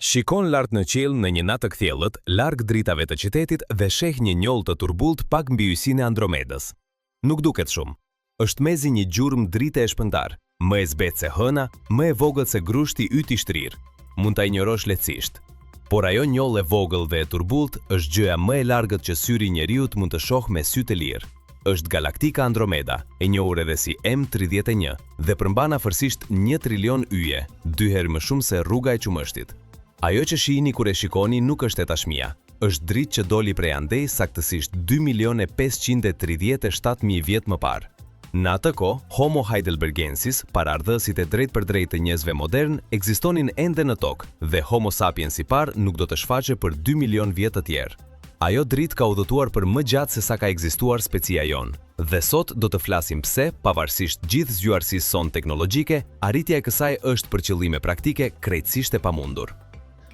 Shikon lart në qiell në një natë të kthjellët, larg dritave të qytetit dhe sheh një njoll të turbullt pak mbi yjsinë e Andromedës. Nuk duket shumë. Është mezi një gjurmë drite e shpëndar, më e zbetë se hëna, më e vogël se grushti yt i shtrirë. Mund ta injorosh lehtësisht. Por ajo njoll e vogël dhe e turbullt është gjëja më e largët që syri i njeriut mund të shohë me sy të lirë. Është galaktika Andromeda, e njohur edhe si M31, dhe përmban afërsisht 1 trilion yje, 2 herë më shumë se rruga e Qumështit. Ajo që shihni kur e shikoni nuk është e tashmia. Është dritë që doli prej andej saktësisht 2.537.000 vjet më parë. Në atë kohë, Homo heidelbergensis, paraardhësit e drejt për drejt të njerëzve modern, ekzistonin ende në tokë dhe Homo sapiens i parë nuk do të shfaqe për 2 milion vjet të tjerë. Ajo dritë ka udhëtuar për më gjatë se sa ka ekzistuar specia jonë. Dhe sot do të flasim pse, pavarësisht gjithë zgjuarsisë son teknologjike, arritja e kësaj është për qëllime praktike krejtësisht e pamundur.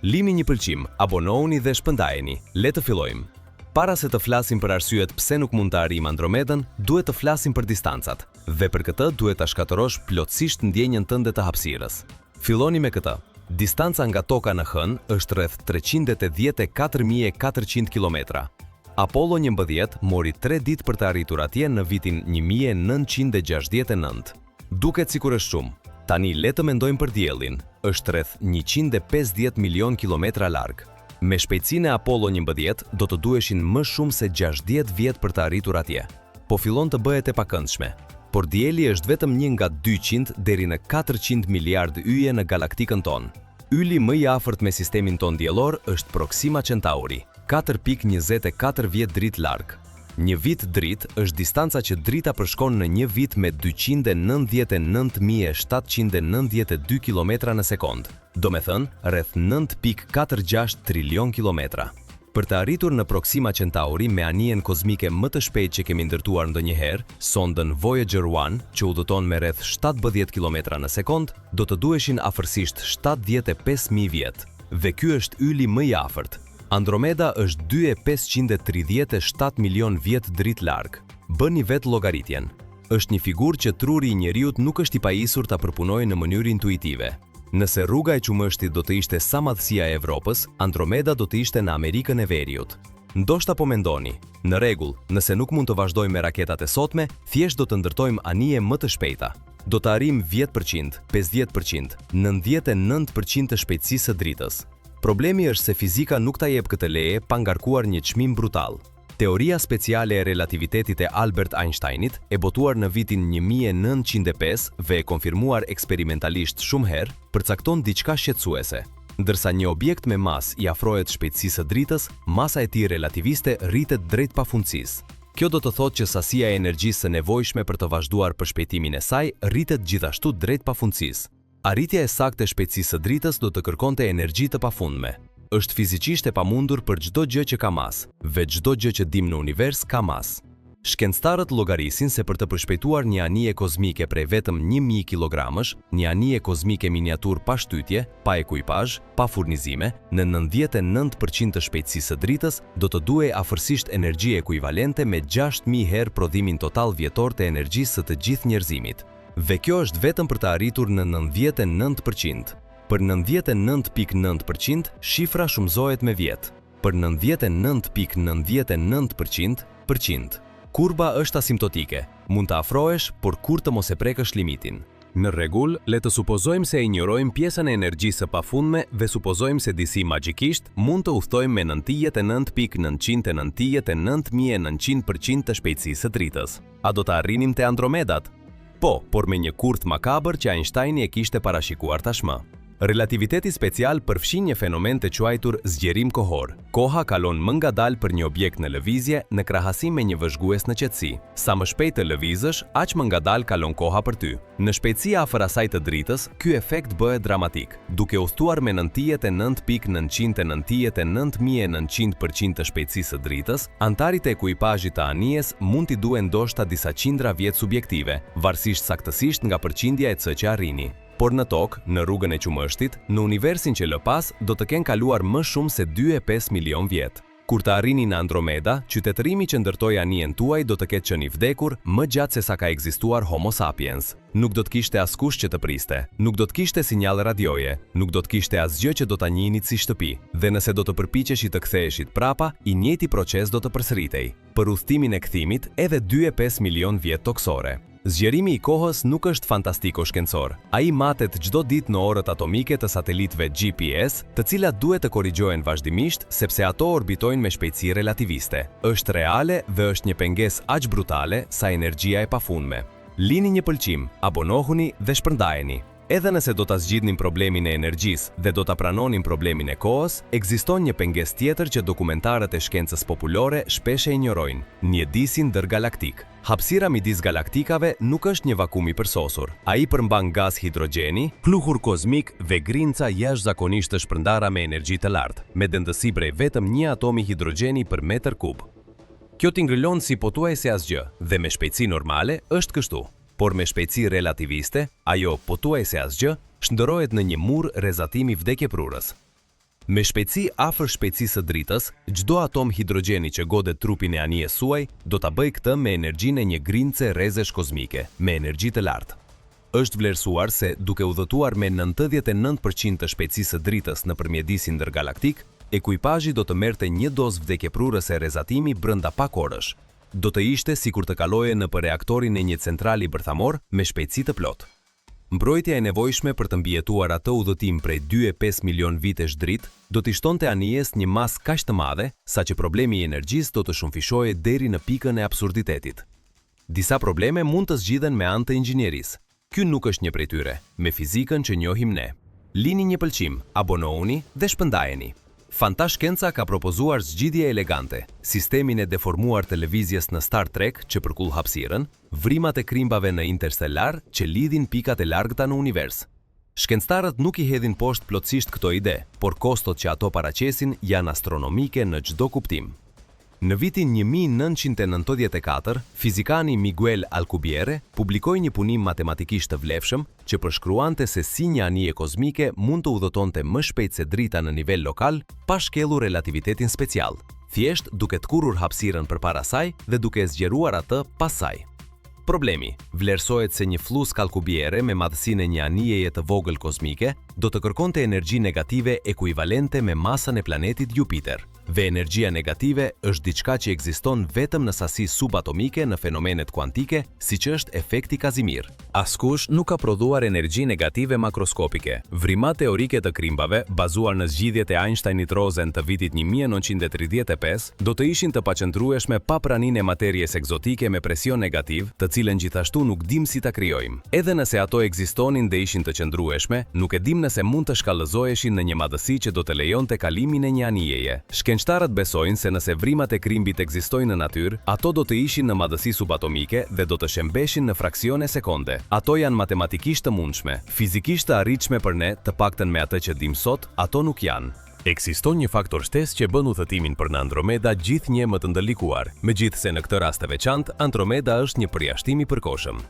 Limi një pëlqim, abonohuni dhe shpëndajeni. Le të fillojmë. Para se të flasim për arsyet pse nuk mund të arrijmë Andromedën, duhet të flasim për distancat. Dhe për këtë duhet ta shkatërosh plotësisht ndjenjën tënde të hapësirës. Filloni me këtë. Distanca nga toka në hën është rreth 384.400 km. Apollo 11 mori 3 ditë për të arritur atje në vitin 1969. Duket sikur është shumë. Tani le të mendojmë për diellin. Është rreth 150 milion kilometra larg. Me shpejtësinë e Apollo 11 do të duheshin më shumë se 60 vjet për të arritur atje. Po fillon të bëhet e pakëndshme. Por dielli është vetëm një nga 200 deri në 400 miliard yje në galaktikën tonë. Yli më i afërt me sistemin ton diellor është Proxima Centauri, 4.24 vjet dritë larg. Një vit dritë është distanca që drita përshkon në një vit me 299.792 km në sekond, do me thënë rreth 9.46 trilion kilometra. Për të arritur në Proxima Centauri me anijen kozmike më të shpejt që kemi ndërtuar ndonjëherë, sondën Voyager 1, që udhëton me rreth 17 km në sekond, do të duheshin afërsisht 75.000 vjet. Dhe ky është yli më i afërt. Andromeda është 2.537 milion vjet dritë larg. Bëni vetë llogaritjen. Është një figurë që truri i njeriut nuk është i pajisur ta përpunojë në mënyrë intuitive. Nëse rruga e Qumështit do të ishte sa madhësia e Evropës, Andromeda do të ishte në Amerikën e Veriut. Ndoshta po mendoni, në rregull, nëse nuk mund të vazhdojmë me raketat e sotme, thjesht do të ndërtojmë anije më të shpejta. Do të arrijmë 10%, 50%, 99% të shpejtësisë së dritës. Problemi është se fizika nuk ta jep këtë leje pa ngarkuar një çmim brutal. Teoria speciale e relativitetit e Albert Einsteinit, e botuar në vitin 1905 dhe e konfirmuar eksperimentalisht shumë herë, përcakton diçka shqetësuese. Ndërsa një objekt me masë i afrohet shpejtësisë së dritës, masa e tij relativiste rritet drejt pafundësisë. Kjo do të thotë që sasia e energjisë së nevojshme për të vazhduar përshpejtimin e saj rritet gjithashtu drejt pafundësisë. Arritja e saktë e shpejtësisë së dritës do të kërkonte energji të pafundme. Është fizikisht e pamundur për çdo gjë që ka masë, dhe çdo gjë që dim në univers ka masë. Shkencëtarët llogarisin se për të përshpejtuar një anije kozmike prej vetëm 1000 kg-sh, një anije kozmike miniatur pa shtytje, pa ekuipazh, pa furnizime, në 99% të shpejtësisë së dritës, do të duhej afërsisht energji ekuivalente me 6000 herë prodhimin total vjetor të energjisë së të gjithë njerëzimit. Dhe kjo është vetëm për të arritur në 99%. Për 99.9% shifra shumëzohet me vjet. Për 99.99%, kurba është asimptotike. Mund të afrohesh, por kur të mos e prekësh limitin. Në rregull, le të supozojmë se injorojmë pjesën e energjisë së pafundme dhe supozojmë se disi magjikisht mund të udhtojmë me 99.999.900% të shpejtësisë së dritës. A do të arrinim te Andromedat? Po, por me një kurth makabër që Einsteini e kishte parashikuar tashmë. Relativiteti special përfshin një fenomen të quajtur zgjerim kohor. Koha kalon më ngadalë për një objekt në lëvizje në krahasim me një vëzhgues në qetësi. Sa më shpejt të lëvizësh, aq më ngadalë kalon koha për ty. Në shpejtësi afër asaj të dritës, ky efekt bëhet dramatik. Duke udhëtuar me 99.999.900% të shpejtësisë së dritës, antarit e ekuipazhit të anijes mund t'i duhen ndoshta disa qindra vjet subjektive, varësisht saktësisht nga përqindja e c që arrini. Por në tokë, në rrugën e Qumështit, në universin që lë pas, do të kenë kaluar më shumë se 2.5 milion vjet. Kur të arrini në Andromeda, qytetërimi që ndërtoi anijen tuaj do të ketë qenë i vdekur më gjatë se sa ka ekzistuar Homo sapiens. Nuk do të kishte askush që të priste, nuk do të kishte sinjale radioje, nuk do të kishte asgjë që do ta njihni si shtëpi, dhe nëse do të përpiqeshit të ktheheshit prapa, i njëjti proces do të përsëritej. Për udhtimin e kthimit, edhe 2,5 milion vjet toksore. Zgjerimi i kohës nuk është fantastiko shkencor. Ai matet çdo ditë në orët atomike të satelitëve GPS, të cilat duhet të korrigjohen vazhdimisht sepse ato orbitojnë me shpejtësi relativiste. Është reale dhe është një pengesë aq brutale sa energjia e pafundme. Lini një pëlqim, abonohuni dhe shpërndajeni. Edhe nëse do ta zgjidhnin problemin e energjisë dhe do ta pranonin problemin e kohës, ekziston një pengesë tjetër që dokumentarët e shkencës populore shpesh e injorojnë: mjedisin ndërgalaktik. Hapësira midis galaktikave nuk është një vakum i përsosur. Ai përmban gaz hidrogjeni, pluhur kozmik dhe grinca jashtëzakonisht të shpërndara me energji të lartë, me dëndësi prej vetëm një atomi hidrogjeni për metër kub. Kjo t'ingëllon si pothuajse asgjë, dhe me shpejtësi normale është kështu. Por me shpejtësi relativiste, ajo pothuajse asgjë shndërrohet në një mur rrezatimi vdekjeprurës. Me shpejtësi afër shpejtësisë së dritës, çdo atom hidrogjeni që godet trupin e anijes suaj do ta bëjë këtë me energjinë e një grince rrezesh kozmike, me energji të lartë. Është vlerësuar se duke udhëtuar me 99% të shpejtësisë së dritës nëpër mjedisin ndërgalaktik, ekuipazhi do të merrte një dozë vdekjeprurëse rrezatimi brenda pak orësh. Do të ishte sikur të kaloje nëpër reaktorin e një centrali bërthamor me shpejtësi të plotë. Mbrojtja e nevojshme për të mbijetuar atë udhëtim prej 2,5 milion vitesh dritë do t'i shtonte anijes një masë kaq të madhe sa që problemi i energjisë do të shumëfishohej deri në pikën e absurditetit. Disa probleme mund të zgjidhen me anë të inxhinierisë. Ky nuk është një prej tyre, me fizikën që njohim ne. Lini një pëlqim, abonohuni dhe shpëndajeni. Fantashkenca ka propozuar zgjidhje elegante, sistemin e deformuar të lëvizjes në Star Trek që përkull hapësirën, vrimat e krimbave në Interstellar që lidhin pikat e largëta në univers. Shkencëtarët nuk i hedhin poshtë plotësisht këto ide, por kostot që ato paraqesin janë astronomike në çdo kuptim. Në vitin 1994, fizikani Miguel Alcubierre publikoi një punim matematikisht të vlefshëm që përshkruante se si një anije kozmike mund të udhëtonte më shpejt se drita në nivel lokal pa shkelur relativitetin special, thjesht duke tkurrur hapësirën përpara saj dhe duke zgjeruar atë pas saj. Problemi: vlerësohet se një flusk Alcubierre me madhësinë e një anijeje të vogël kozmike do të kërkonte energji negative ekuivalente me masën e planetit Jupiter. Dhe energjia negative është diçka që ekziston vetëm në sasi subatomike në fenomenet kuantike, siç është efekti Kazimir. Askush nuk ka prodhuar energji negative makroskopike. Vrimat teorike të krimbave, bazuar në zgjidhjet e Einsteinit-Rosen të vitit 1935, do të ishin të paqëndrueshme pa praninë e materjes egzotike me presion negativ, të cilën gjithashtu nuk dim si ta krijojmë. Edhe nëse ato ekzistonin dhe ishin të qëndrueshme, nuk e dim nëse mund të shkallëzoheshin në një madhësi që do të lejonte kalimin e një anijeje. Shkencëtarët besojnë se nëse vrimat e krimbit ekzistojnë në natyrë, ato do të ishin në madhësi subatomike dhe do të shembeshin në fraksione sekonde. Ato janë matematikisht të mundshme, fizikisht të arritshme për ne, të paktën me atë që dim sot, ato nuk janë. Ekziston një faktor shtesë që bën udhëtimin për në Andromeda gjithnjë më të ndërlikuar, megjithse në këtë rast të veçantë, Andromeda është një përjashtim i përkohshëm.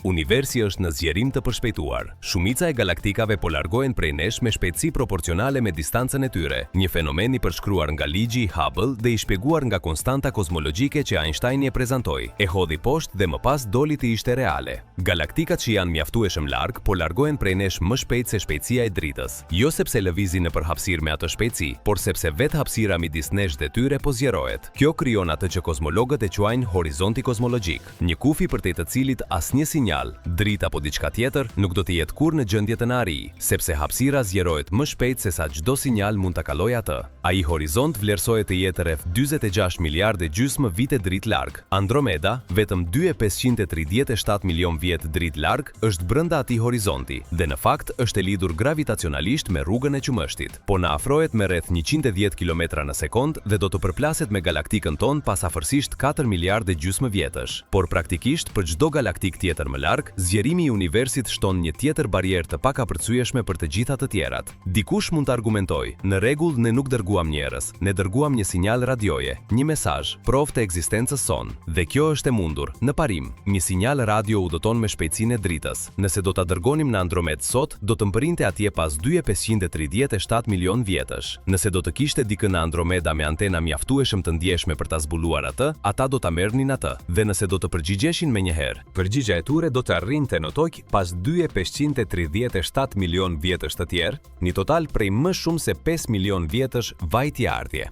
Universi është në zgjerim të përshpejtuar. Shumica e galaktikave po largohen prej nesh me shpejtësi proporcionale me distancën e tyre, një fenomen i përshkruar nga ligji Hubble dhe i shpjeguar nga konstanta kozmologjike që Einstein e prezantoi. E hodhi poshtë dhe më pas doli të ishte reale. Galaktikat që janë mjaftueshëm larg po largohen prej nesh më shpejt se shpejtësia e dritës. Jo sepse lëvizin nëpër hapësirë me atë shpejtësi, por sepse vetë hapësira midis nesh dhe tyre po zgjerohet. Kjo krijon atë që kozmologët e quajnë horizonti kozmologjik, një kufi përtej të cilit asnjë dritë apo diçka tjetër nuk do të jetë kurrë në gjendje të na arrijë, sepse hapësira zgjerohet më shpejt se sa çdo sinjal mund ta kalojë atë. Ai horizont vlerësohet të jetë rreth 46 miliardë gjysmë vite dritë larg. Andromeda, vetëm 2,537 milion vjet dritë larg, është brenda atij horizonti dhe në fakt është e lidhur gravitacionalisht me rrugën e qumështit. Po na afrohet me rreth 110 kilometra në sekond dhe do të përplaset me galaktikën tonë pas afërsisht 4 miliardë gjysmë vjetësh. Por praktikisht për çdo galaktik tjetër më më larg, zgjerimi i universit shton një tjetër barierë të pakapërcyeshme për të gjitha të tjerat. Dikush mund të argumentojë, në rregull ne nuk dërguam njerëz, ne dërguam një sinjal radioje, një mesazh, provë të ekzistencës son, dhe kjo është e mundur. Në parim, një sinjal radio udhëton me shpejtësinë e dritës. Nëse do ta dërgonim në Andromed sot, do të mbërrinte atje pas 2537 milion vjetësh. Nëse do të kishte dikë në Andromeda me antena mjaftueshëm të ndjeshme për ta zbuluar atë, ata do ta merrnin atë. Dhe nëse do të përgjigjeshin menjëherë, përgjigja e tyre do të arrinte në tokë pas 2537 milion vjetësh të tjerë, një total prej më shumë se 5 milion vjetësh vajtjeardhje.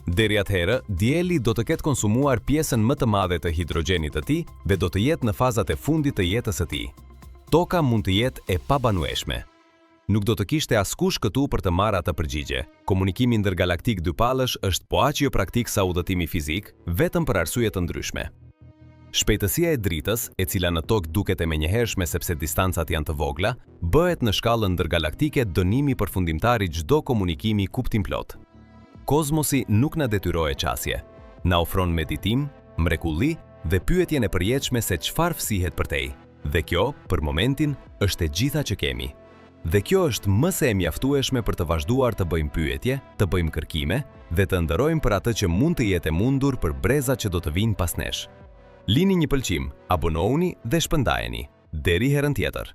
Deri atëherë, dieli do të ketë konsumuar pjesën më të madhe të hidrogenit të tij dhe do të jetë në fazat e fundit të jetës së tij. Toka mund të jetë e pabanueshme. Nuk do të kishte askush këtu për të marrë atë përgjigje. Komunikimi ndërgalaktik dypallësh është po aq jo praktik sa udhëtimi fizik, vetëm për arsye të ndryshme. Shpejtësia e dritës, e cila në tokë duket e menjëhershme sepse distancat janë të vogla, bëhet në shkallën ndërgalaktike dënimi përfundimtar i çdo komunikimi kuptimplot. Kozmosi nuk na detyrohet qasje. Na ofron meditim, mrekulli dhe pyetjen e përjetshme se çfarë fsihet përtej. Dhe kjo, për momentin, është e gjitha që kemi. Dhe kjo është më se e mjaftueshme për të vazhduar të bëjmë pyetje, të bëjmë kërkime dhe të ndërojmë për atë që mund të jetë e mundur për brezat që do të vinë pas nesh. Lini një pëlqim, abonohuni dhe shpëndajeni. Deri herën tjetër.